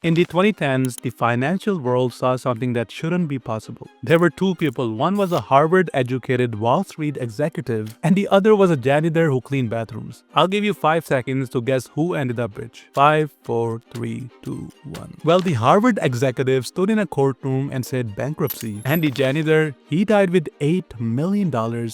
In the 2010s, the financial world saw something that shouldn't be possible. There were two people. One was a Harvard-educated Wall Street executive, and the other was a janitor who cleaned bathrooms. I'll give you 5 seconds to guess who ended up rich. 5, 4, 3, 2, 1. Well, the Harvard executive stood in a courtroom and said bankruptcy, and the janitor, he died with $8 million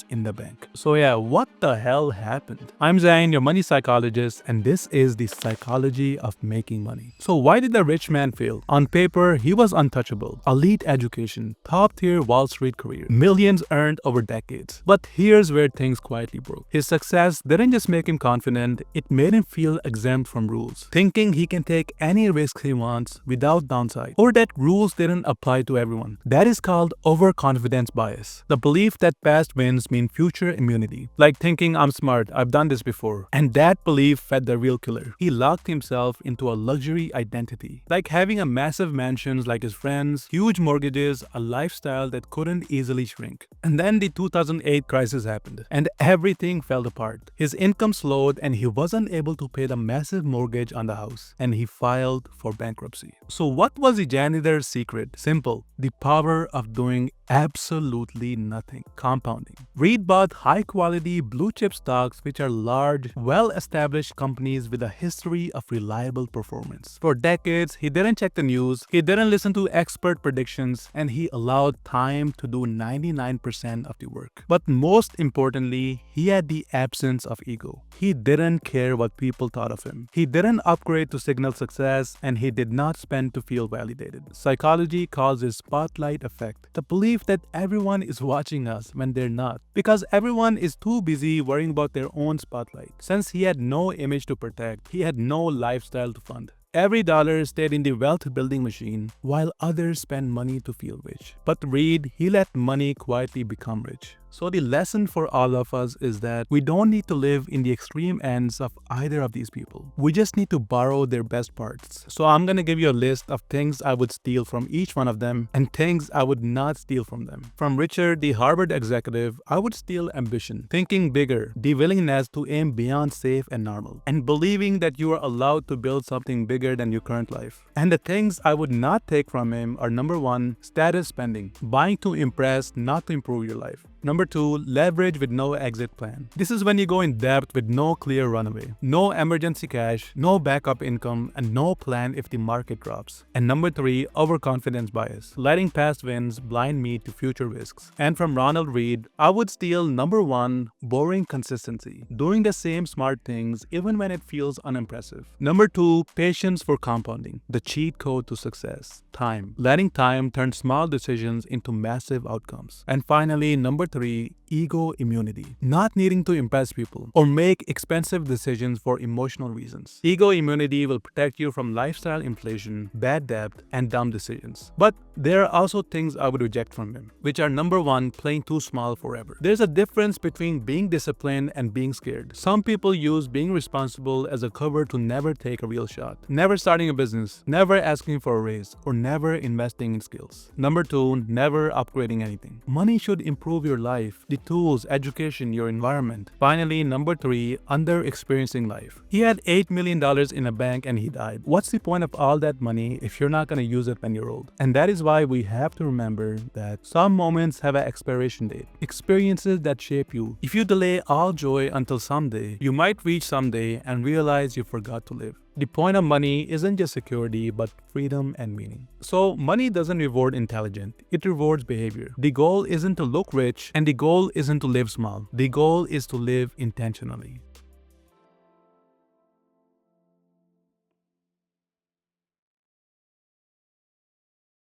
in the bank. So yeah, what the hell happened? I'm Zain, your money psychologist, and this is the psychology of making money. So why did the rich man fail? On paper, he was untouchable. Elite education, top-tier Wall Street career, millions earned over decades. But here's where things quietly broke. His success didn't just make him confident, it made him feel exempt from rules, thinking he can take any risk he wants without downside, or that rules didn't apply to everyone. That is called overconfidence bias, the belief that past wins mean future immunity. Like thinking, I'm smart, I've done this before. And that belief fed the real killer. He locked himself into a luxury identity, like having a massive mansions like his friends, huge mortgages, a lifestyle that couldn't easily shrink. And then the 2008 crisis happened, and everything fell apart. His income slowed and he wasn't able to pay the massive mortgage on the house, and he filed for bankruptcy. So what was the janitor's secret? Simple: the power of doing absolutely nothing. Compounding. Reed bought high-quality blue-chip stocks, which are large, well-established companies with a history of reliable performance. For decades, he didn't check the news, he didn't listen to expert predictions, and he allowed time to do 99% of the work. But most importantly, he had the absence of ego. He didn't care what people thought of him. He didn't upgrade to signal success, and he did not spend to feel validated. Psychology calls this spotlight effect, the belief that everyone is watching us when they're not, because everyone is too busy worrying about their own spotlight. Since he had no image to protect, he had no lifestyle to fund. Every dollar stayed in the wealth-building machine, while others spent money to feel rich. But Reed, he let money quietly become rich. So the lesson for all of us is that we don't need to live in the extreme ends of either of these people. We just need to borrow their best parts. So I'm gonna give you a list of things I would steal from each one of them and things I would not steal from them. From Richard, the Harvard executive, I would steal ambition, thinking bigger, the willingness to aim beyond safe and normal, and believing that you are allowed to build something bigger than your current life. And the things I would not take from him are: number 1, status spending, buying to impress, not to improve your life. Number 2, leverage with no exit plan. This is when you go in debt with no clear runaway, no emergency cash, no backup income, and no plan if the market drops. And number 3, overconfidence bias, letting past wins blind me to future risks. And from Ronald Reed, I would steal number 1, boring consistency, doing the same smart things even when it feels unimpressive. Number 2, patience for compounding, the cheat code to success. Time, letting time turn small decisions into massive outcomes. And finally, number 3, ego immunity, not needing to impress people or make expensive decisions for emotional reasons. Ego immunity will protect you from lifestyle inflation, bad debt, and dumb decisions. But there are also things I would reject from him, which are: number 1, playing too small forever. There's a difference between being disciplined and being scared. Some people use being responsible as a cover to never take a real shot, never starting a business, never asking for a raise, or never investing in skills. Number 2, never upgrading anything. Money should improve your life, the tools, education, your environment. Finally, number 3, under-experiencing life. He had $8 million in a bank and he died. What's the point of all that money if you're not going to use it when you're old? And that is why we have to remember that some moments have an expiration date. Experiences that shape you. If you delay all joy until someday, you might reach someday and realize you forgot to live. The point of money isn't just security, but freedom and meaning. So money doesn't reward intelligence, it rewards behavior. The goal isn't to look rich, and the goal isn't to live small. The goal is to live intentionally.